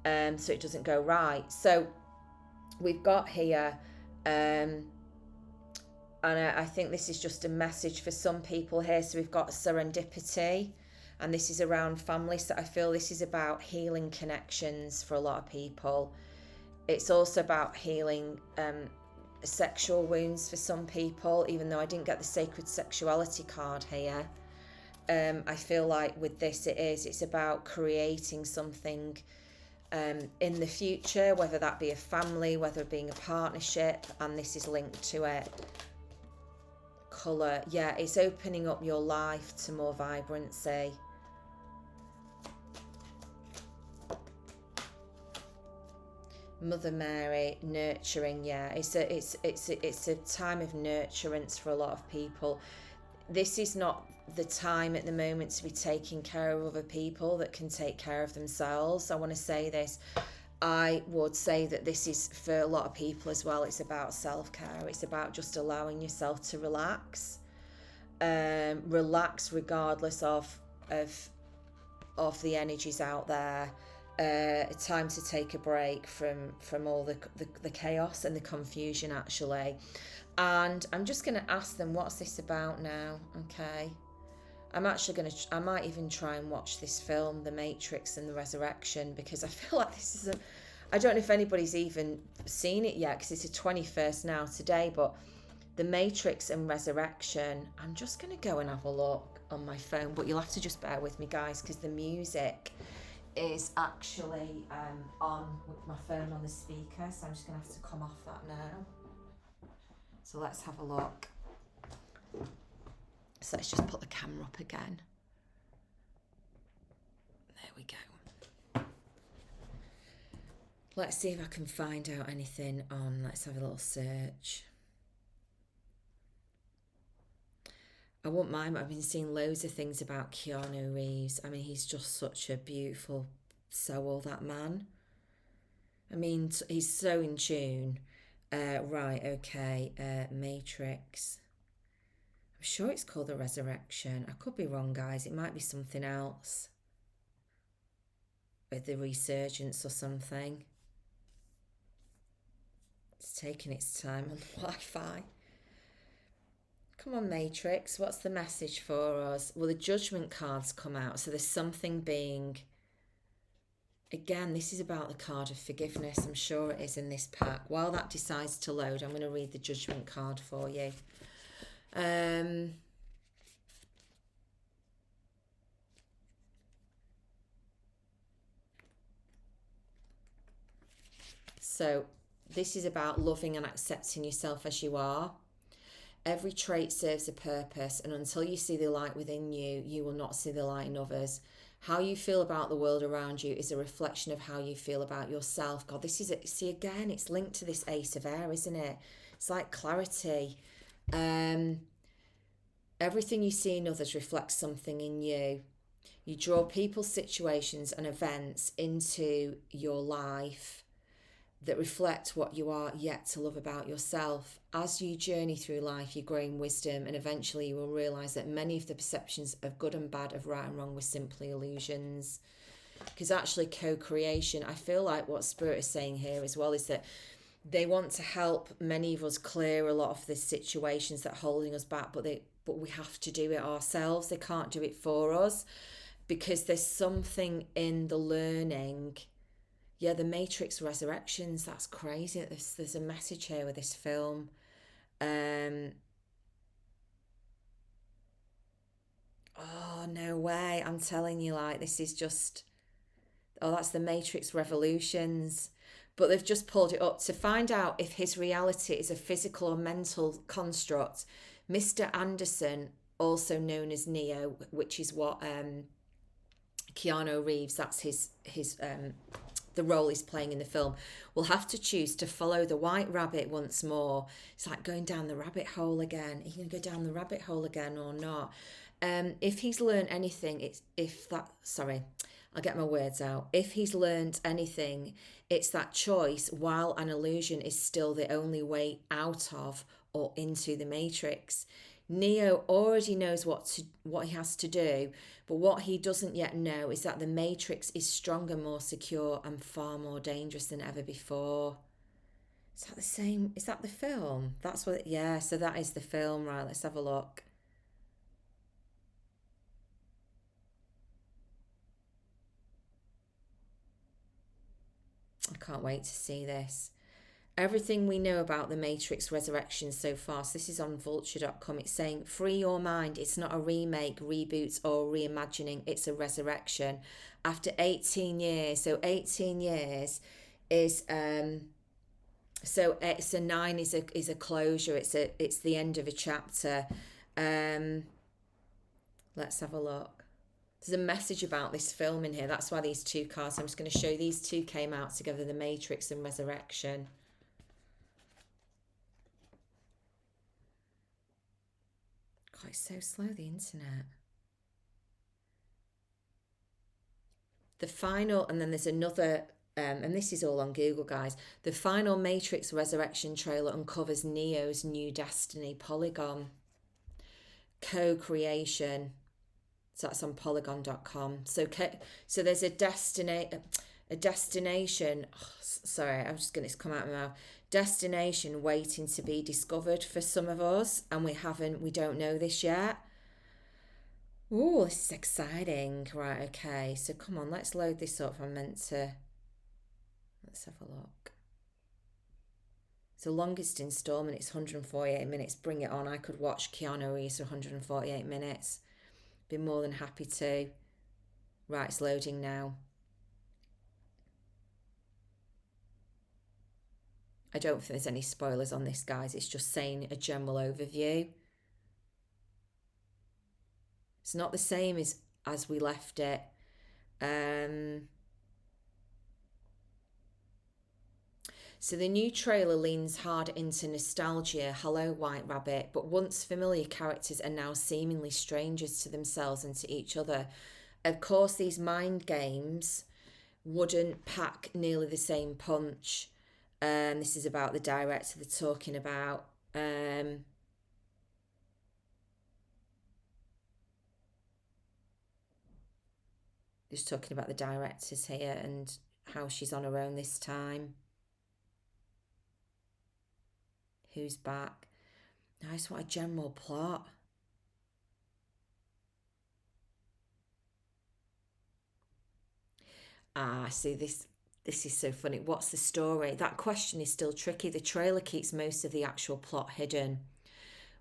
so it doesn't go right. So we've got here, and I think this is just a message for some people here. So we've got serendipity, and this is around family. So I feel this is about healing connections for a lot of people. It's also about healing sexual wounds for some people, even though I didn't get the sacred sexuality card here. I feel like with this it's about creating something in the future, whether that be a family, whether it being a partnership, and this is linked to it. Colour, yeah, it's opening up your life to more vibrancy. Mother Mary, nurturing, yeah, it's a time of nurturance for a lot of people. This is not the time at the moment to be taking care of other people that can take care of themselves. I want to say this. I would say that this is for a lot of people as well. It's about self-care. It's about just allowing yourself to relax. Relax regardless of the energies out there. Time to take a break from all the chaos and the confusion, actually. And I'm just going to ask them, what's this about now? Okay. I'm actually going to, I might even try and watch this film, The Matrix and the Resurrection, because I feel like this is I don't know if anybody's even seen it yet, because it's the 21st now today, but The Matrix and Resurrection, I'm just going to go and have a look on my phone, but you'll have to just bear with me, guys, because the music is actually on with my phone on the speaker, so I'm just going to have to come off that now. So let's have a look. So let's just put the camera up again. There we go. Let's see if I can find out anything on, let's have a little search. I won't mind, but I've been seeing loads of things about Keanu Reeves. I mean, he's just such a beautiful soul, that man. I mean, he's so in tune. Right, okay, Matrix. I'm sure it's called The Resurrection. I could be wrong, guys. It might be something else. With the resurgence or something. It's taking its time on the Wi-Fi. Come on, Matrix. What's the message for us? Well, the Judgment cards come out. So there's something being... Again, this is about the card of forgiveness. I'm sure it is in this pack. While that decides to load, I'm going to read the Judgment card for you. So this is about loving and accepting yourself as you are. Every trait serves a purpose, and until you see the light within you, you will not see the light in others. How you feel about the world around you is a reflection of how you feel about yourself. God, this is see again, it's linked to this Ace of Air, isn't it? It's like clarity. Everything you see in others reflects something in you. You draw people, situations, and events into your life that reflect what you are yet to love about yourself. As you journey through life, you grow in wisdom, and eventually you will realise that many of the perceptions of good and bad, of right and wrong, were simply illusions. Because actually co-creation, I feel like what Spirit is saying here as well is that they want to help many of us clear a lot of the situations that are holding us back, but we have to do it ourselves. They can't do it for us, because there's something in the learning. Yeah, the Matrix Resurrections, that's crazy. There's a message here with this film. Oh, no way. I'm telling you, like, this is just... Oh, that's the Matrix Revolutions. But they've just pulled it up to find out if his reality is a physical or mental construct. Mr. Anderson, also known as Neo, which is what Keanu Reeves, that's his the role he's playing in the film, will have to choose to follow the white rabbit once more. It's like going down the rabbit hole again. Are you going to go down the rabbit hole again or not? If he's learned anything, I'll get my words out. If he's learned anything, it's that choice, while an illusion is still the only way out of or into the Matrix. Neo already knows what he has to do, but what he doesn't yet know is that the Matrix is stronger, more secure, and far more dangerous than ever before. Is that the same? Is that the film? That's what. Yeah. So that is the film, right? Let's have a look. I can't wait to see this. Everything we know about the Matrix Resurrection so far, so this is on vulture.com, it's saying, free your mind. It's not a remake, reboot, or reimagining. It's a resurrection. After 18 years, so 18 years is, so it's a 9 is a closure. It's the end of a chapter. Let's have a look. There's a message about this film in here. That's why these two cards, I'm just going to show you, these two came out together, the Matrix and Resurrection. God, it's so slow, the internet. The final, and then there's another, and this is all on Google, guys. The final Matrix Resurrection trailer uncovers Neo's new destiny, Polygon. Co-creation. So that's on polygon.com. So there's a destination. Oh, sorry, I'm just going to come out of my mouth. Destination waiting to be discovered for some of us, and we don't know this yet. Oh, this is exciting. Right, okay. So come on, let's load this up. Let's have a look. So longest installment, it's 148 minutes. Bring it on. I could watch Keanu Reeves for 148 minutes. Be more than happy to. Right, it's loading now. I don't think there's any spoilers on this, guys. It's just saying a general overview. It's not the same as we left it. So the new trailer leans hard into nostalgia, hello White Rabbit, but once familiar characters are now seemingly strangers to themselves and to each other. Of course, these mind games wouldn't pack nearly the same punch. This is about the director they're talking about. Just talking about the directors here and how she's on her own this time. Who's back? I just want a general plot. See, this is so funny. What's the story? That question is still tricky. The trailer keeps most of the actual plot hidden.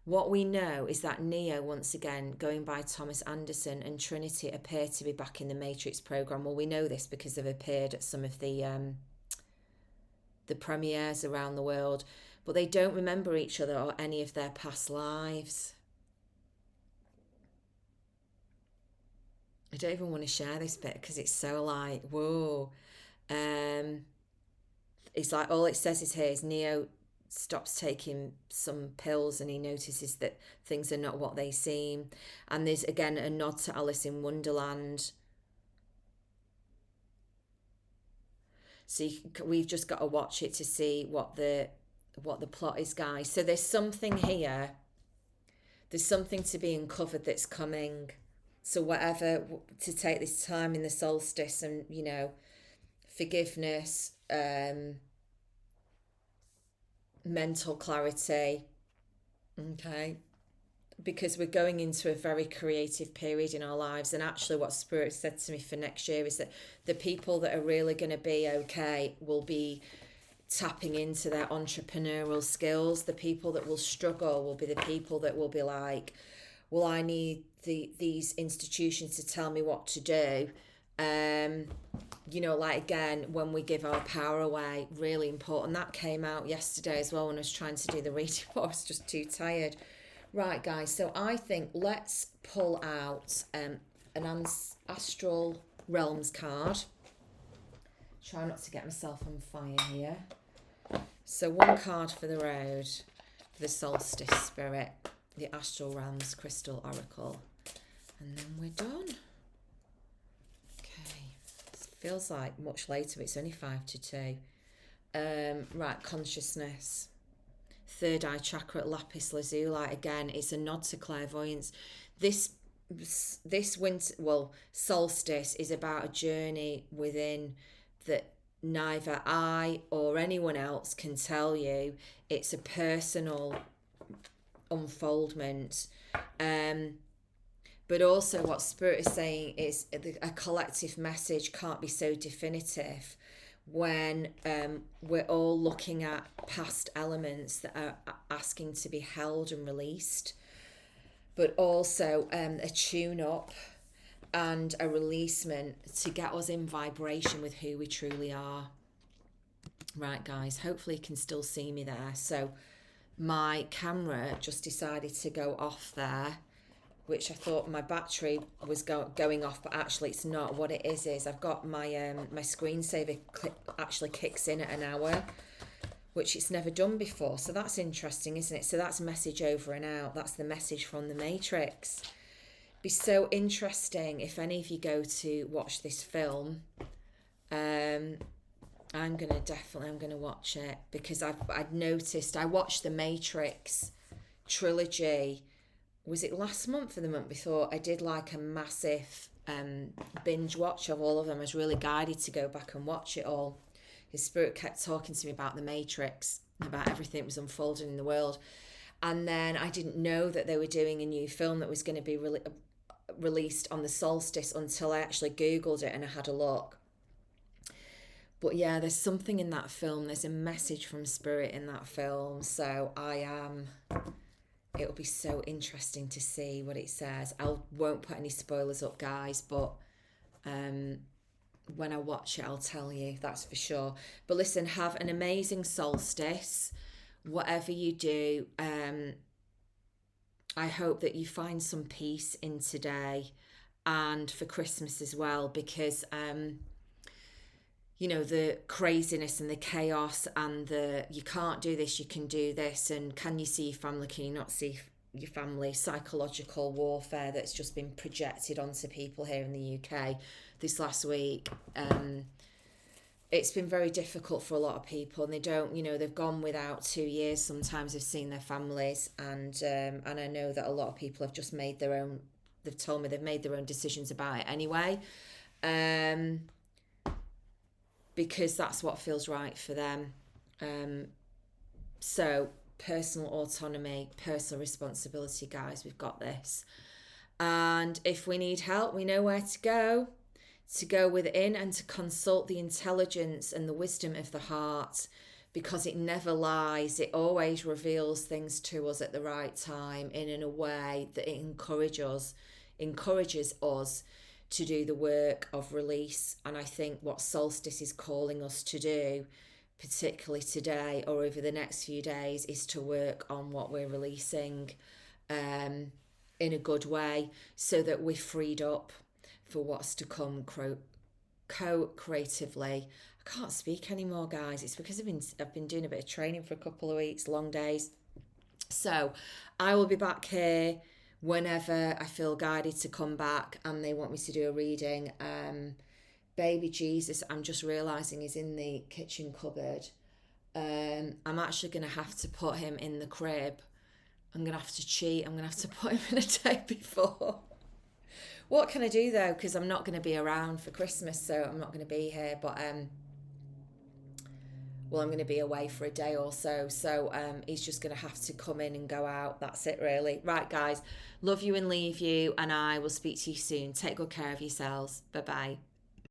What we know is that Neo, once again, going by Thomas Anderson, and Trinity appear to be back in the Matrix program. Well, we know this because they've appeared at some of the premieres around the world, but they don't remember each other or any of their past lives. I don't even want to share this bit because it's so like, whoa. It's like all it says is here is Neo stops taking some pills and he notices that things are not what they seem. And there's again a nod to Alice in Wonderland. So we've just got to watch it to see what the plot is, guys. So there's something here. There's something to be uncovered that's coming. So whatever, to take this time in the solstice and, forgiveness, mental clarity, okay? Because we're going into a very creative period in our lives. And actually what Spirit said to me for next year is that the people that are really going to be okay will be tapping into their entrepreneurial skills. The people that will struggle will be the people that will be like, well, I need these institutions to tell me what to do. Like again, when we give our power away, really important. That came out yesterday as well when I was trying to do the reading, but I was just too tired. Right, guys, so I think let's pull out an Astral Realms card. Try not to get myself on fire here. So one card for the road, for the Solstice Spirit, the Astral Realms Crystal Oracle. And then we're done. Okay, it feels like much later, but it's only 1:55. Right, consciousness. third eye chakra at lapis lazuli. Again, it's a nod to clairvoyance. This winter, well, solstice is about a journey within that neither I or anyone else can tell you. It's a personal unfoldment. But also what Spirit is saying is a collective message can't be so definitive when we're all looking at past elements that are asking to be held and released, but also a tune-up and a releasement to get us in vibration with who we truly are. Right, guys, hopefully you can still see me there. So my camera just decided to go off there, which I thought my battery was going off, but actually it's not. What it is I've got my my screensaver actually kicks in at an hour, which it's never done before. So that's interesting, isn't it? So that's message over and out. That's the message from the Matrix. Be so interesting if any of you go to watch this film. I'm gonna watch it, because I'd noticed I watched the Matrix trilogy. Was it last month or the month before? I did like a massive binge watch of all of them. I was really guided to go back and watch it all. His Spirit kept talking to me about the Matrix, about everything that was unfolding in the world. And then I didn't know that they were doing a new film that was going to be released on the solstice until I actually Googled it and I had a look. But yeah, there's something in that film. There's a message from Spirit in that film. So it'll be so interesting to see what it says. I won't put any spoilers up, guys, but when I watch it, I'll tell you, that's for sure. But listen, have an amazing solstice. Whatever you do, I hope that you find some peace in today and for Christmas as well, because you know, the craziness and the chaos and the you can't do this, you can do this, and can you see your family, can you not see your family, psychological warfare that's just been projected onto people here in the UK this last week. It's been very difficult for a lot of people, and they don't, you know, they've gone without 2 years sometimes of seeing their families, and I know that a lot of people have just made their own, they've told me they've made their own decisions about it anyway. Because that's what feels right for them. So personal autonomy, personal responsibility, guys, we've got this. And if we need help, we know where to go within and to consult the intelligence and the wisdom of the heart, because it never lies. It always reveals things to us at the right time in a way that it encourages us to do the work of release. And I think what Solstice is calling us to do, particularly today or over the next few days, is to work on what we're releasing in a good way, so that we're freed up for what's to come co-creatively. I can't speak anymore, guys. It's because I've been doing a bit of training for a couple of weeks, long days. So I will be back here whenever I feel guided to come back and they want me to do a reading. Baby Jesus, I'm just realising, is in the kitchen cupboard. I'm actually going to have to put him in the crib. I'm going to have to cheat. I'm going to have to put him in a day before. What can I do though? Because I'm not going to be around for Christmas, so I'm not going to be here. But well, I'm going to be away for a day or so. So he's just going to have to come in and go out. That's it, really. Right, guys. Love you and leave you. And I will speak to you soon. Take good care of yourselves. Bye-bye.